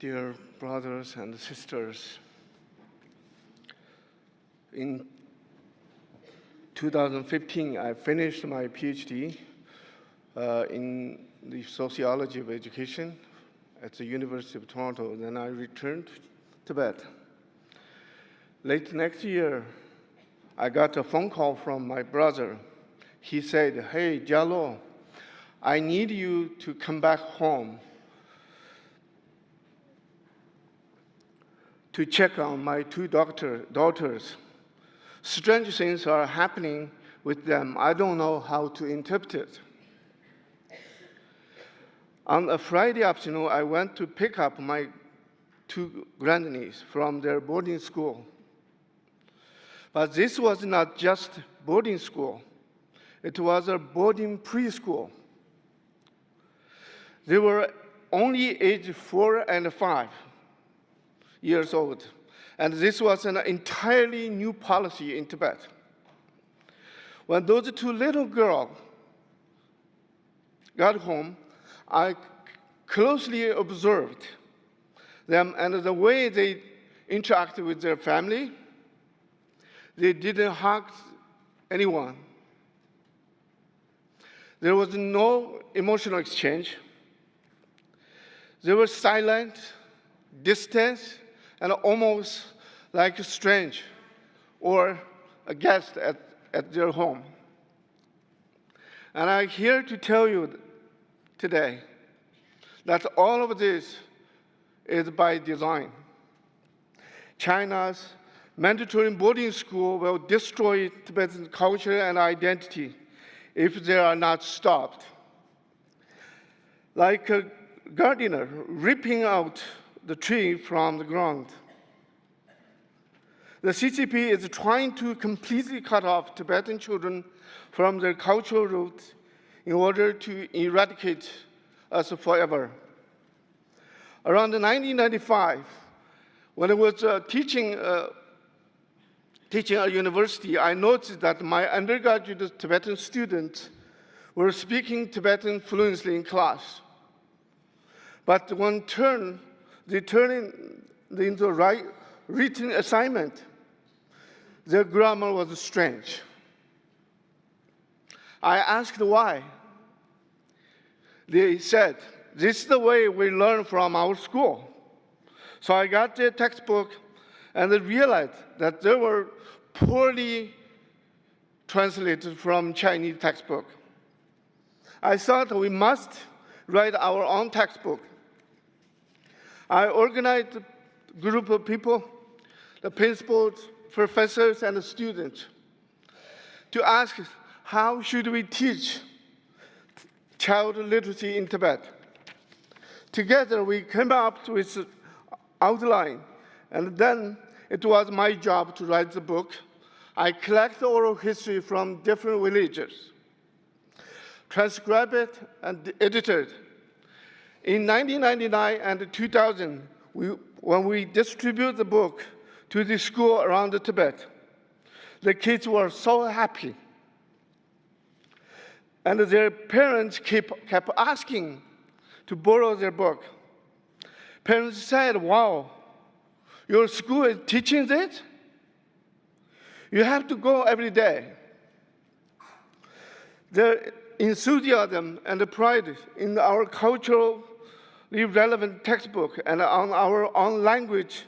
Dear brothers and sisters, in 2015, I finished my PhD in the sociology of education at the University of Toronto. Then I returned to Tibet. Late next year, I got a phone call from my brother. He said, "Hey, Gyal Lo, I need you to come back home to check on my two daughters. Strange things are happening with them. I don't know how to interpret it." On a Friday afternoon, I went to pick up my two grandniece from their boarding school. But this was not just boarding school. It was a boarding preschool. They were only age 4 and 5 years old. And this was an entirely new policy in Tibet. When those two little girls got home, I closely observed them and the way they interacted with their family. They didn't hug anyone. There was no emotional exchange. They were silent, distant, and almost like a stranger or a guest at their home. And I'm here to tell you today that all of this is by design. China's mandatory boarding school will destroy Tibetan culture and identity if they are not stopped. Like a gardener ripping out the tree from the ground. The CCP is trying to completely cut off Tibetan children from their cultural roots in order to eradicate us forever. Around 1995, when I was teaching at a university, I noticed that my undergraduate Tibetan students were speaking Tibetan fluently in class. But when they turned into a written assignment, their grammar was strange. I asked why. They said, "This is the way we learn from our school." So I got their textbook and I realized that they were poorly translated from Chinese textbook. I thought we must write our own textbook. I organized a group of people, the principals, professors, and the students, to ask how should we teach child literacy in Tibet. Together, we came up with an outline, and then it was my job to write the book. I collect oral history from different villages, transcribe it, and edit it. In 1999 and 2000, when we distributed the book to the school around Tibet, the kids were so happy. And their parents kept asking to borrow their book. Parents said, "Wow, your school is teaching this? You have to go every day." Their enthusiasm and pride in our culturally relevant textbook and on our own language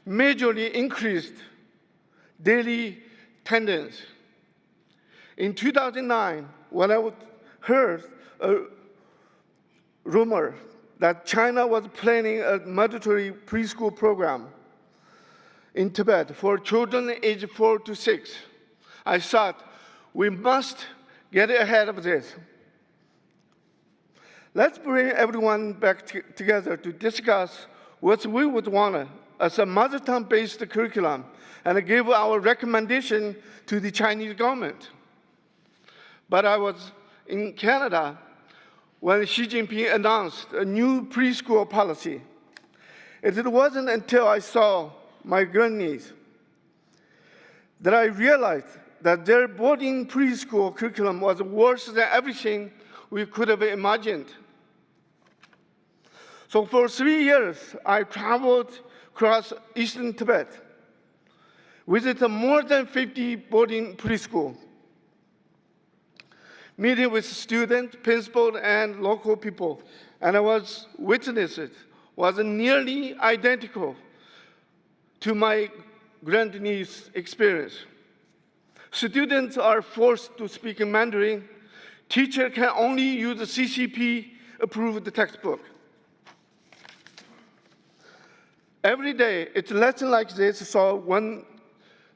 majorly increased daily attendance. In 2009, when I heard a rumor that China was planning a mandatory preschool program in Tibet for children aged 4 to 6, I thought we must get ahead of this. Let's bring everyone back together to discuss what we would want as a mother tongue-based curriculum and give our recommendation to the Chinese government. But I was in Canada when Xi Jinping announced a new preschool policy. It wasn't until I saw my grandniece that I realized that their boarding preschool curriculum was worse than everything we could have imagined. So for 3 years, I traveled across eastern Tibet, visited more than 50 boarding preschool, meeting with students, principals, and local people. And I was nearly identical to my grandniece's experience. Students are forced to speak in Mandarin. Teacher can only use the CCP-approved textbook. Every day, it's a lesson like this, so when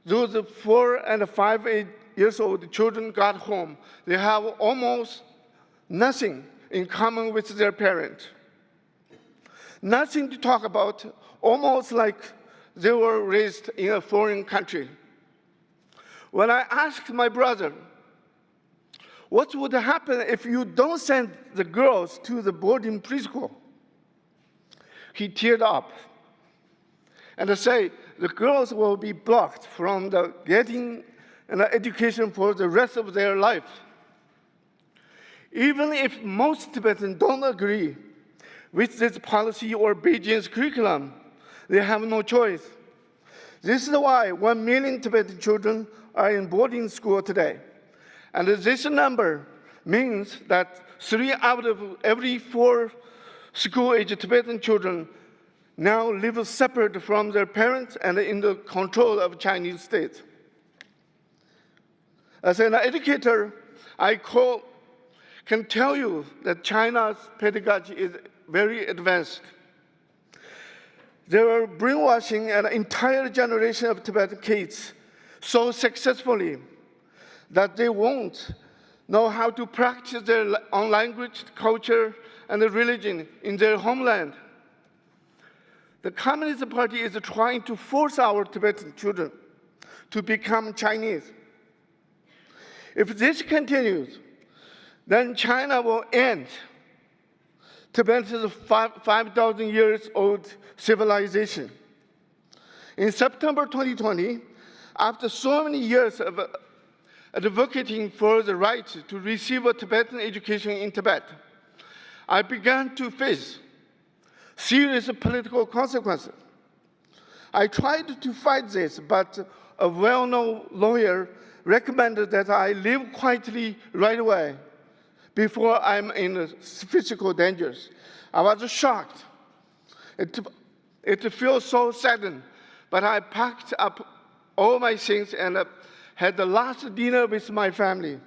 those 4 and 5 years old children got home, they have almost nothing in common with their parents. Nothing to talk about, almost like they were raised in a foreign country. When I asked my brother, what would happen if you don't send the girls to the boarding preschool? He teared up and said, the girls will be blocked from getting an education for the rest of their life. Even if most Tibetans don't agree with this policy or Beijing's curriculum, they have no choice. This is why 1 million Tibetan children are in boarding school today. And this number means that 3 out of every 4 school-age Tibetan children now live separate from their parents and in the control of Chinese state. As an educator, I can tell you that China's pedagogy is very advanced. They are brainwashing an entire generation of Tibetan kids so successfully that they won't know how to practice their own language, culture, and religion in their homeland. The Communist Party is trying to force our Tibetan children to become Chinese. If this continues, then China will end Tibet's 5,000 years old civilization. In September 2020, after so many years of advocating for the right to receive a Tibetan education in Tibet, I began to face serious political consequences. I tried to fight this, but a well-known lawyer recommended that I live quietly right away before I'm in physical dangers. I was shocked. It feels so saddened, but I packed up all my things and had the last dinner with my family.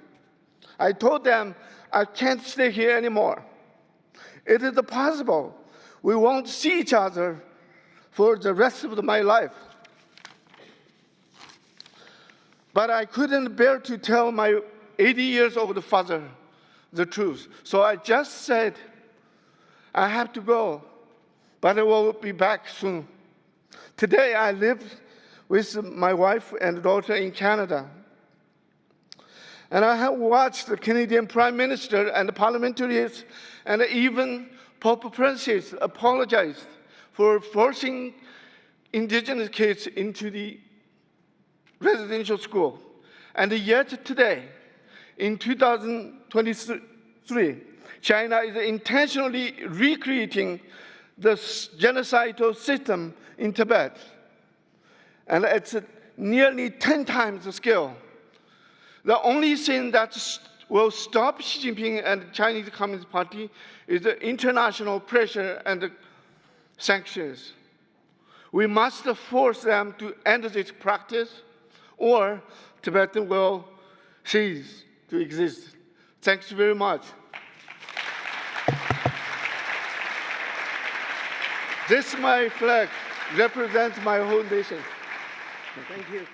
I told them I can't stay here anymore. It is possible we won't see each other for the rest of my life. But I couldn't bear to tell my 80 years old father the truth. So I just said, I have to go, but I will be back soon. Today I live with my wife and daughter in Canada. And I have watched the Canadian Prime Minister and the parliamentarians and even Pope Francis apologize for forcing indigenous kids into the residential school. And yet today, in 2023, China is intentionally recreating the genocidal system in Tibet. And it's nearly 10 times the scale. The only thing that will stop Xi Jinping and the Chinese Communist Party is the international pressure and the sanctions. We must force them to end this practice, or Tibet will cease to exist. Thanks very much. This my flag represents my whole nation. Thank you.